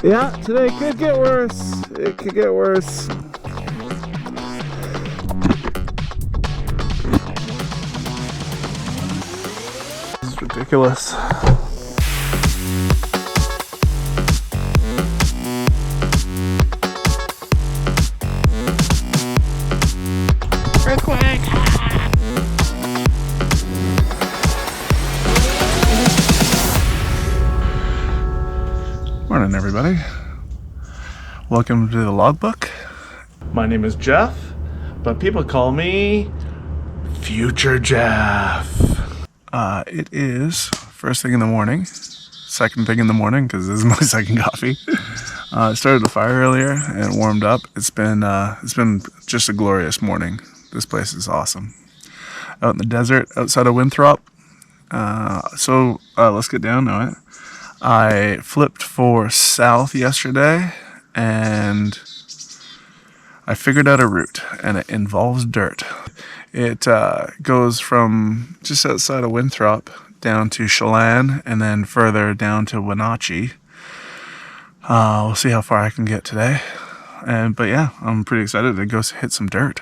Yeah, today could get worse. It could get worse. It's ridiculous. Earthquake! Morning, everybody. Welcome to the logbook. My name is Jeff, but people call me Future Jeff. It is first thing in the morning, second thing in the morning, because this is my second coffee. I started the fire earlier and warmed up. It's been just a glorious morning. This place is awesome. Out in the desert outside of Winthrop. So let's get down to it. I flipped for south yesterday and I figured out a route, and it involves dirt. It goes from just outside of Winthrop down to Chelan and then further down to Wenatchee. We'll see how far I can get today. But yeah, I'm pretty excited to go hit some dirt.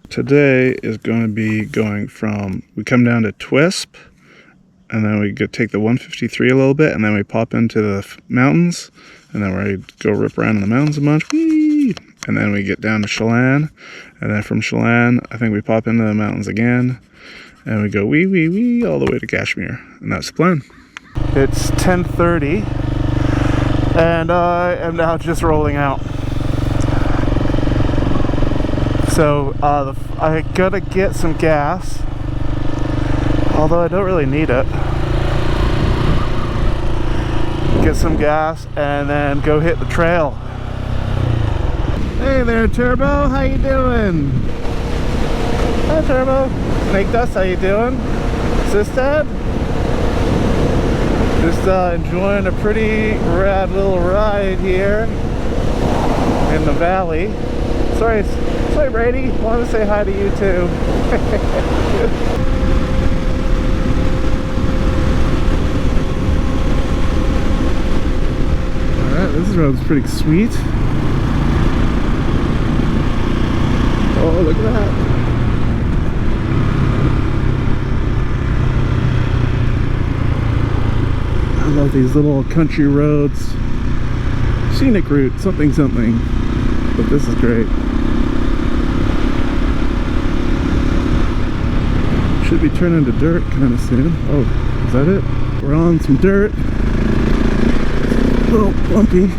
Today is going to be going from, we come down to Twisp, and then we take the 153 a little bit, and then we pop into the mountains, and then we go rip around in the mountains a bunch, whee! And then we get down to Chelan, and then from Chelan, I think we pop into the mountains again, and we go wee wee wee all the way to Kashmir, and that's the plan. It's 10:30, and I am now just rolling out. So I gotta get some gas, although I don't really need it. Get some gas and then go hit the trail. Hey there, Turbo, how you doing? Hi, Turbo. Snake Dust, how you doing? Sistad? Just enjoying a pretty rad little ride here in the valley. Sorry, Brady. Wanted to say hi to you too. This road's pretty sweet. Oh, look at that. I love these little country roads. Scenic route, something. But this is great. Should be turning to dirt kind of soon. Oh, is that it? We're on some dirt. A little bumpy.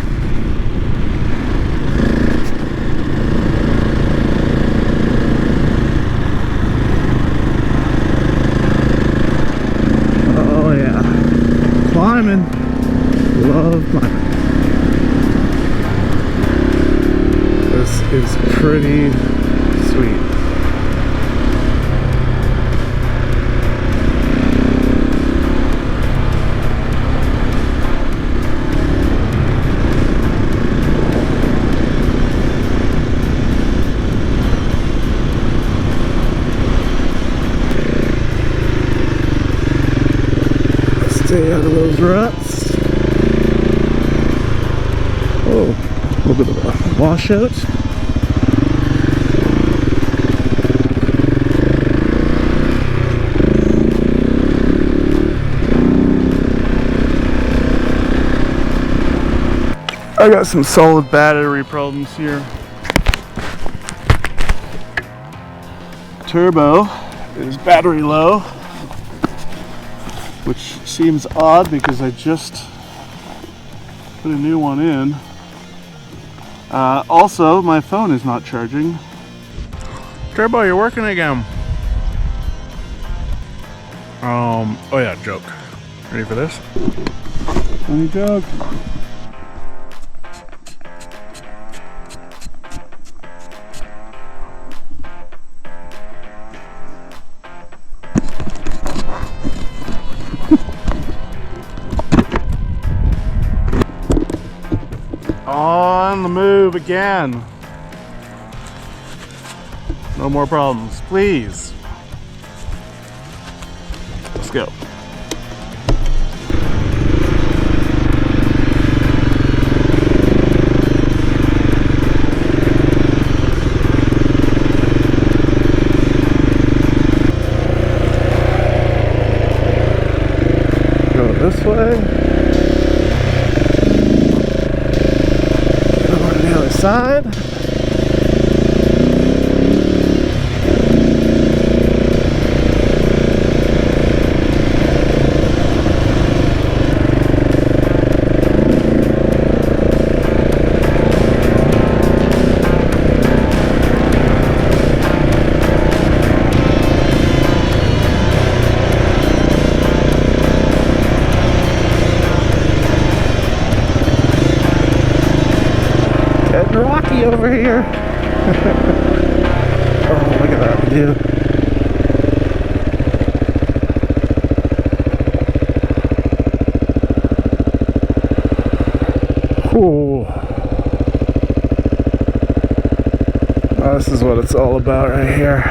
Oh yeah, climbing. Love climbing. This is pretty sweet. Stay out of those ruts. Oh, a little bit of a washout. I got some solid battery problems here. Turbo is battery low, which seems odd because I just put a new one in. Also, my phone is not charging. Turbo, you're working again. Oh yeah, joke. Ready for this? Funny joke. On the move again. No more problems, please. Let's go. this way. Over to the other side. Getting rocky over here. Oh, look at that view. Ooh. Oh, this is what it's all about right here.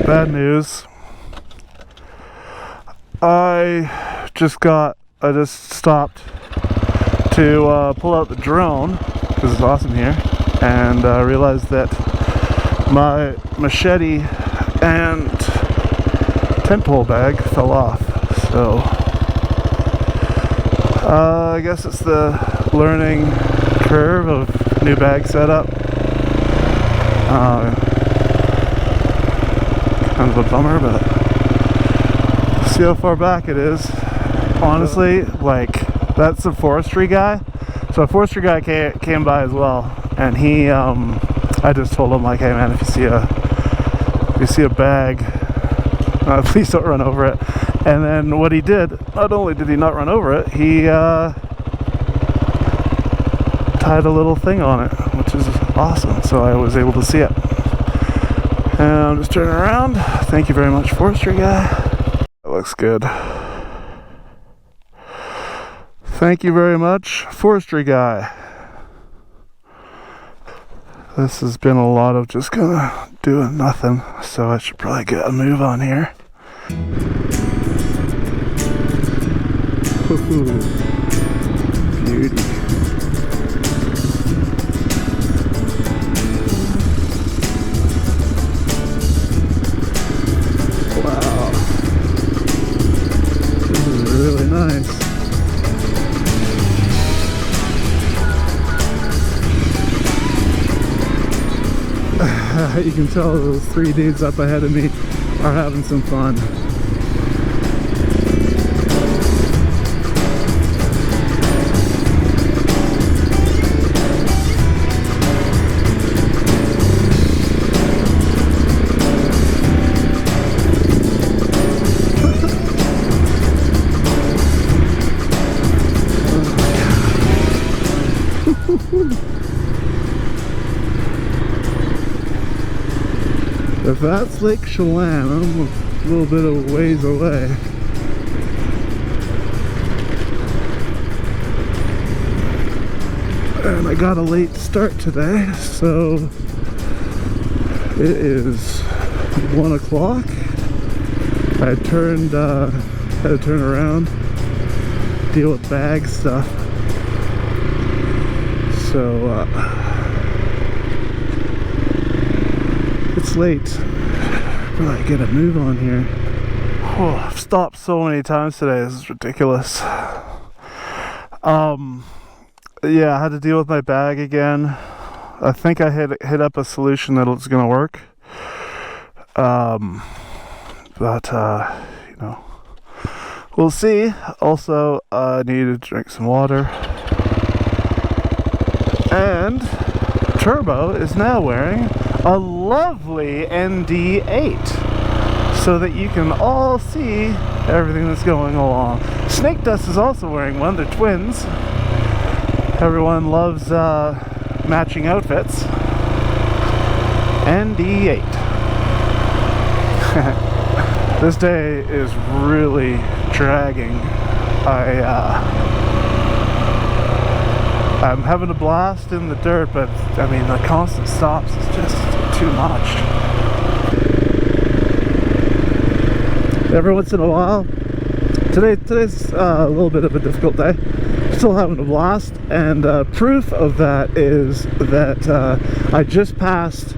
Bad news. I just stopped to pull out the drone because it's awesome here, and realized that my machete and tent pole bag fell off. So I guess it's the learning curve of new bag setup. Kind of a bummer, but see how far back it is. Honestly, like, that's a forestry guy. So a forestry guy came by as well, and he I just told him, like, hey man, if you see a bag, please don't run over it. And then what he did, not only did he not run over it, he tied a little thing on it, which is awesome. So I was able to see it. And I'm just turning around. Thank you very much, forestry guy. That looks good. Thank you very much, forestry guy. This has been a lot of just kind of doing nothing, so I should probably get a move on here. Ooh, beauty. Really nice. You can tell those three dudes up ahead of me are having some fun. If that's Lake Chelan, I'm a little bit of a ways away. And I got a late start today, so it is 1 o'clock. I had to turn around, deal with bag stuff. So it's late, but I get a move on here. Oh, I've stopped so many times today. This is ridiculous. Yeah, I had to deal with my bag again. I think I hit up a solution that's gonna work. But you know, we'll see. Also, I need to drink some water. And Turbo is now wearing a lovely ND8 so that you can all see everything that's going along. Snake Dust is also wearing one. They're twins. Everyone loves matching outfits. ND8. This day is really dragging. I'm having a blast in the dirt, but I mean the constant stops is just too much. every once in a while. Today's a little bit of a difficult day. Still having a blast, and proof of that is that I just passed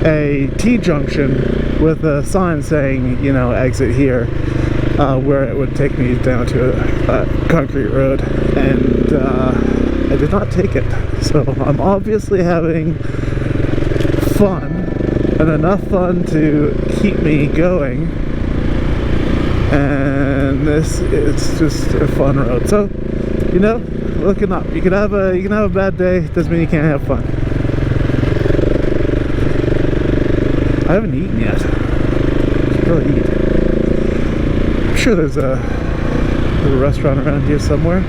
a T-junction with a sign saying, you know, exit here, where it would take me down to a concrete road, and I did not take it. So I'm obviously having fun, and enough fun to keep me going, and this is just a fun road. So, you know, looking up. You can have a bad day, doesn't mean you can't have fun. I haven't eaten yet. I should really eat. I'm sure there's a restaurant around here somewhere.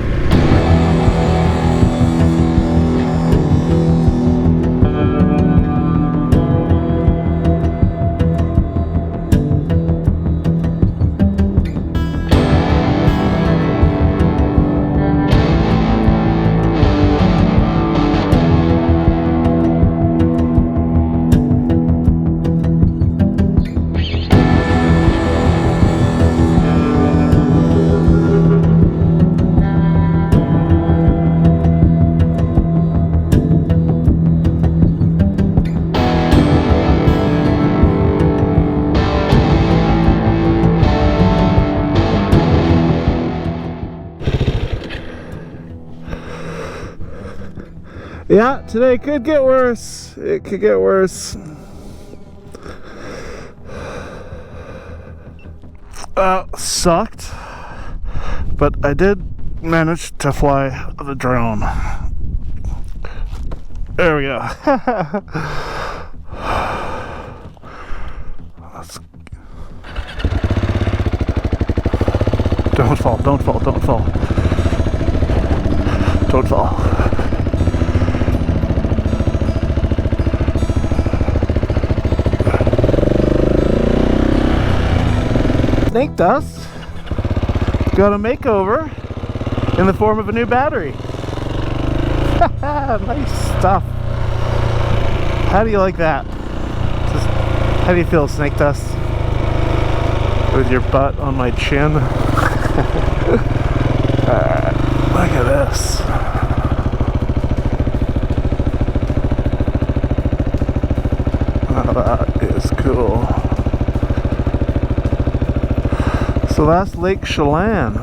Yeah, today could get worse. It could get worse. Sucked, but I did manage to fly the drone. There we go. Don't fall, don't fall, don't fall. Don't fall. Snake dust got a makeover in the form of a new battery. Nice stuff. How do you like that? How do you feel, snake dust? With your butt on my chin. Alright, look at this. Oh, that is cool. So that's Lake Chelan.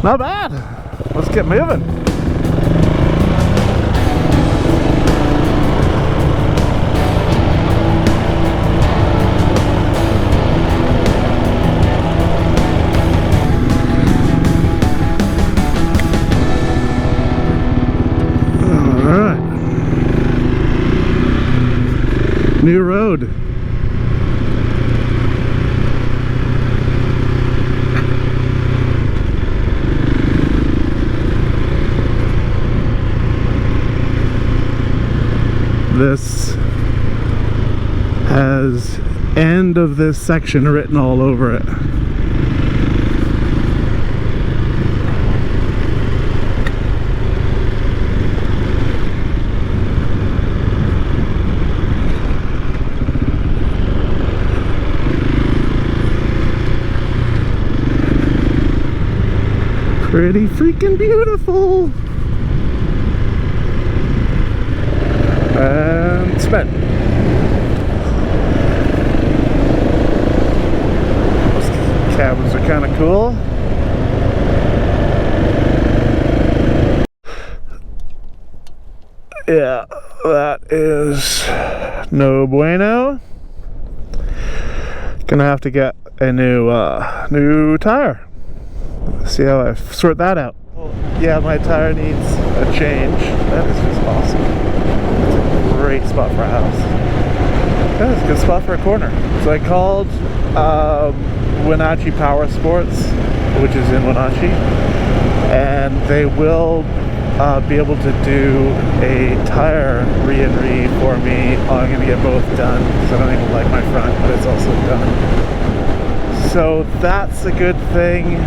Not bad. Let's get moving. New road. This has end of this section written all over it. Pretty freaking beautiful. And spin. Those cabins are kind of cool. Yeah, that is no bueno. Gonna have to get a new tire. See how I sort that out. Well, yeah, my tire needs a change. That is just awesome. It's a great spot for a house. That is a good spot for a corner. So I called Wenatchee Power Sports, which is in Wenatchee, and they will be able to do a tire re-and-re for me. I'm going to get both done because I don't even like my front, but it's also done. So that's a good thing.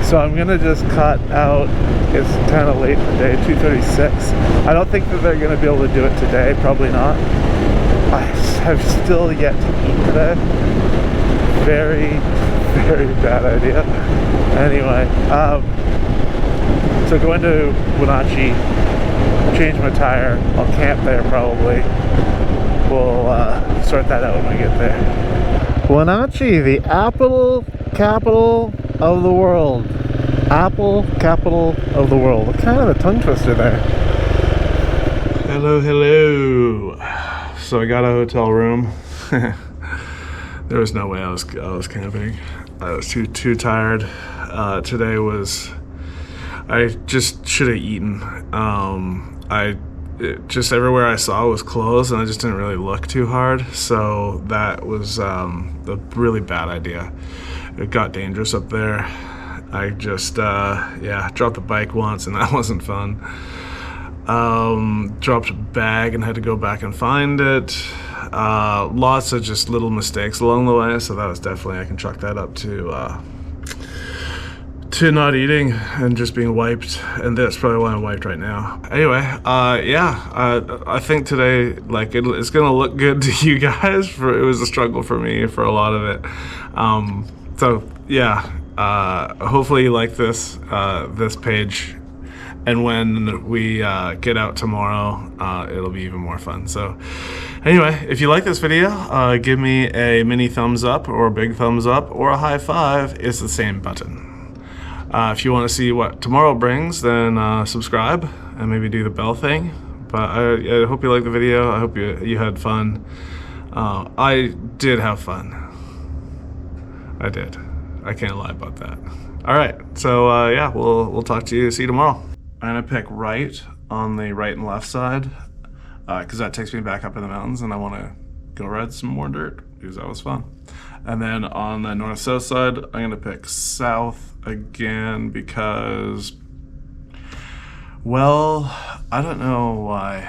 So I'm gonna just cut out, it's kind of late in the day, 2:36. I don't think that they're gonna be able to do it today, probably not. I have still yet to eat today. Very, very bad idea. Anyway, so going to Wenatchee, change my tire. I'll camp there probably. We'll sort that out when we get there. Wenatchee, the apple capital of the world. Apple capital of the world. Kind of a tongue twister there. Hello, hello. So I got a hotel room. There was no way I was camping. I was too tired. Today was, I just should have eaten. Just everywhere I saw was closed, and I just didn't really look too hard. So that was a really bad idea. It got dangerous up there. I just dropped the bike once, and that wasn't fun. Dropped a bag and had to go back and find it. Lots of just little mistakes along the way, so that was definitely, I can chalk that up to not eating and just being wiped, and that's probably why I'm wiped right now. Anyway, I think today, like, it's gonna look good to you guys. It was a struggle for me for a lot of it. So yeah, hopefully you like this page. And when we get out tomorrow, it'll be even more fun. So anyway, if you like this video, give me a mini thumbs up or a big thumbs up or a high five. It's the same button. If you want to see what tomorrow brings, then subscribe and maybe do the bell thing. But I hope you liked the video. I hope you had fun. I did have fun. I did. I can't lie about that. All right. So yeah, we'll talk to you. See you tomorrow. I'm gonna pick right on the right and left side because that takes me back up in the mountains, and I want to go ride some more dirt because that was fun. And then on the north-south side, I'm gonna pick south again because, well, I don't know why,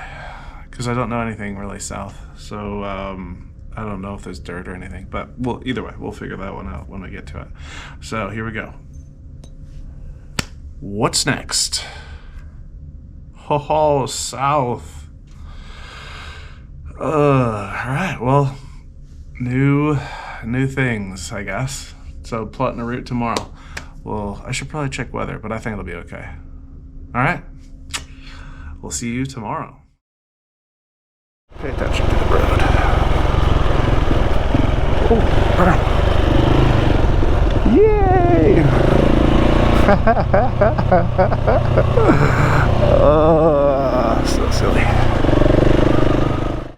because I don't know anything really south. So I don't know if there's dirt or anything, but either way, we'll figure that one out when we get to it. So here we go. What's next? Oh, south. All right, well, new things, I guess. So plotting a route tomorrow. Well, I should probably check weather, but I think it'll be okay. All right, we'll see you tomorrow. Pay attention to the road. Oh, wow. Yay! Oh, so silly.